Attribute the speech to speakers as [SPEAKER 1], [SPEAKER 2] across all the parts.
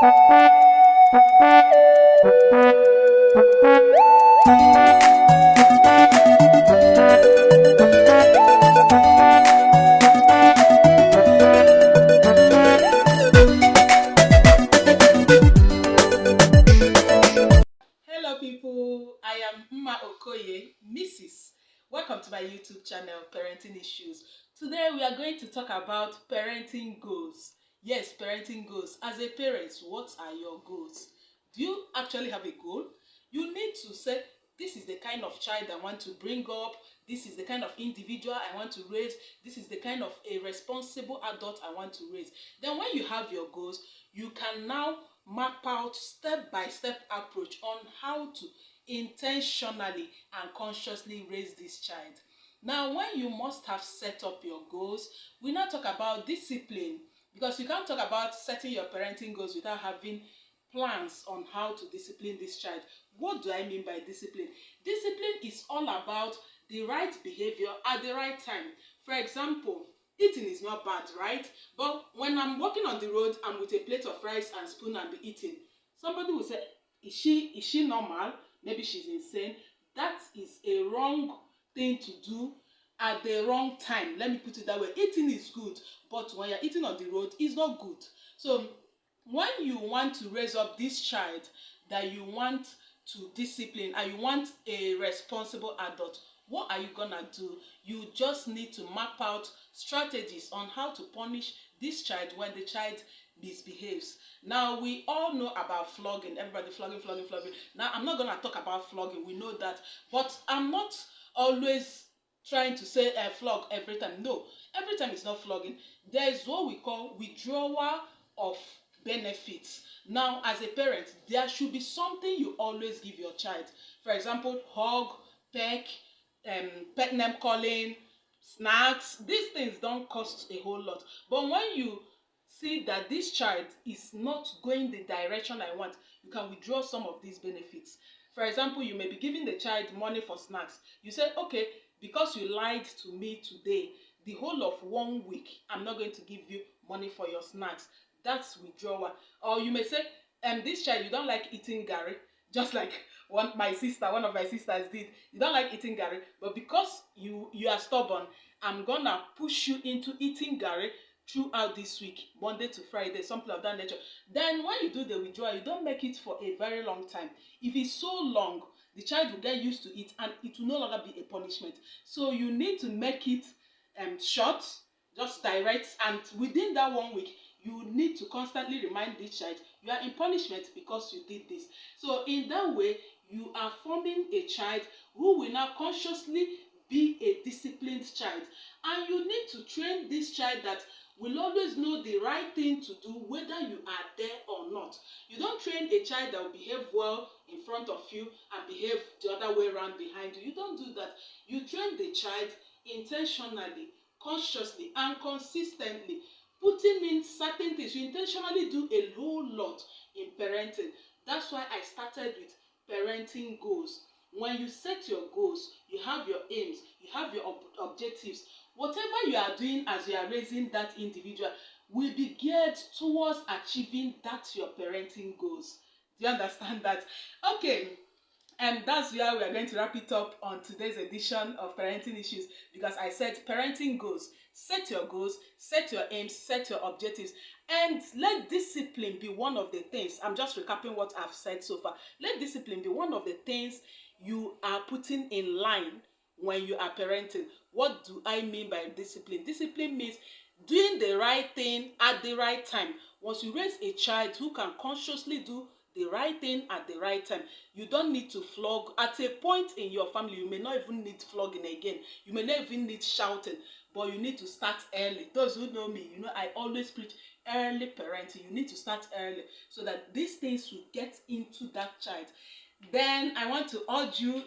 [SPEAKER 1] Hello, people. I am Mma Okoye, Mrs. Welcome to my YouTube channel, Parenting Issues. Today, we are going to talk about parenting goals. Yes, parenting goals. As a parent, what are your goals? Do you actually have a goal? You need to say, this is the kind of child I want to bring up. This is the kind of individual I want to raise. This is the kind of a responsible adult I want to raise. Then when you have your goals, you can now map out step-by-step approach on how to intentionally and consciously raise this child. Now, when you must have set up your goals, we now talk about discipline, because you can't talk about setting your parenting goals without having plans on how to discipline this child. What do I mean by discipline? Discipline is all about the right behavior at the right time. For example, eating is not bad, right? But when I'm walking on the road and with a plate of rice and spoon and be eating, somebody will say, is she normal? Maybe she's insane. That is a wrong thing to do at the wrong time. Let me put it that way. Eating is good, but when you're eating on the road, it's not good. So when you want to raise up this child that you want to discipline and you want a responsible adult, what are you gonna do? You just need to map out strategies on how to punish this child when the child misbehaves. Now, we all know about flogging. Everybody flogging. Now, I'm not gonna talk about flogging. We know that, but I'm not always trying to say flog every time. No, every time it's not flogging. There is what we call withdrawal of benefits. Now, as a parent, there should be something you always give your child. For example, hug, peck, pet name calling, snacks. These things don't cost a whole lot. But when you see that this child is not going the direction I want, you can withdraw some of these benefits. For example, you may be giving the child money for snacks. You say, okay, because you lied to me today, the whole of 1 week, I'm not going to give you money for your snacks. That's withdrawal. Or you may say, this child, you don't like eating Gary, just like one of my sisters did. You don't like eating Gary, but because you are stubborn, I'm gonna push you into eating Gary throughout this week, Monday to Friday, something of that nature. Then when you do the withdrawal, you don't make it for a very long time. If it's so long, the child will get used to it and it will no longer be a punishment. So you need to make it short, just direct, and within that 1 week, you need to constantly remind this child you are in punishment because you did this. So in that way, you are forming a child who will now consciously be a disciplined child. And you need to train this child that will always know the right thing to do whether you are there or not. You don't train a child that will behave well in front of you and behave the other way around behind you. You don't do that. You train the child intentionally, consciously, and consistently, putting in certain things. You intentionally do a whole lot in parenting. That's why I started with parenting goals. When you set your goals, you have your aims, you have your objectives. Whatever you are doing as you are raising that individual will be geared towards achieving that your parenting goals. Do you understand that? Okay. And that's where we are going to wrap it up on today's edition of Parenting Issues, because I said parenting goals. Set your goals, set your aims, set your objectives, and let discipline be one of the things. I'm just recapping what I've said so far. Let discipline be one of the things you are putting in line when you are parenting. What do I mean by discipline? Discipline means doing the right thing at the right time. Once you raise a child who can consciously do the right thing at the right time, you don't need to flog. At a point in your family, you may not even need flogging again. You may not even need shouting, but you need to start early. Those who know me, you know I always preach early parenting. You need to start early so that these things will get into that child. Then I want to urge you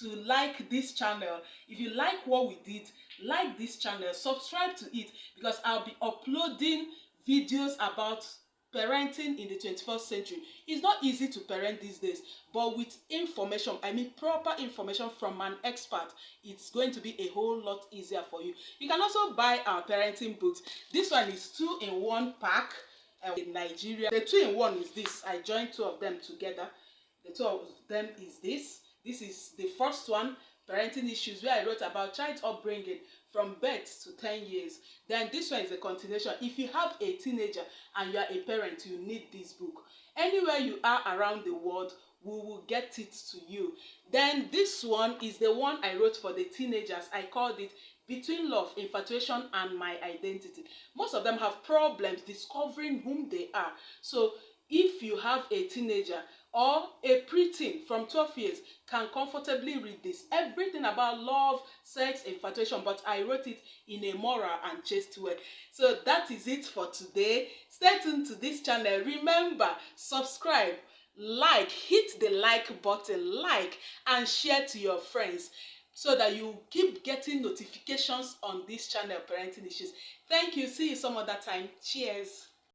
[SPEAKER 1] to like this channel. If you like what we did, like this channel, subscribe to it, because I'll be uploading videos about parenting in the 21st century. It's not easy to parent these days, but with information, I mean proper information from an expert, it's going to be a whole lot easier for you. You can also buy our parenting books. This one is 2-in-1 pack. in Nigeria. The 2-in-1 is this. I joined 2 of them together. The 2 of them is this. This is the first one, parenting issues, where I wrote about child upbringing from birth to 10 years. Then this one is a continuation. If you have a teenager and you are a parent, you need this book. Anywhere you are around the world, we will get it to you. Then this one is the one I wrote for the teenagers. I called it Between Love, Infatuation, and My Identity. Most of them have problems discovering whom they are. So if you have a teenager or a preteen from 12 years, can comfortably read this. Everything about love, sex, infatuation, but I wrote it in a moral and chaste way. So that is it for today. Stay tuned to this channel. Remember, subscribe, like, hit the like button, like and share to your friends so that you keep getting notifications on this channel, Parenting Issues. Thank you. See you some other time. Cheers.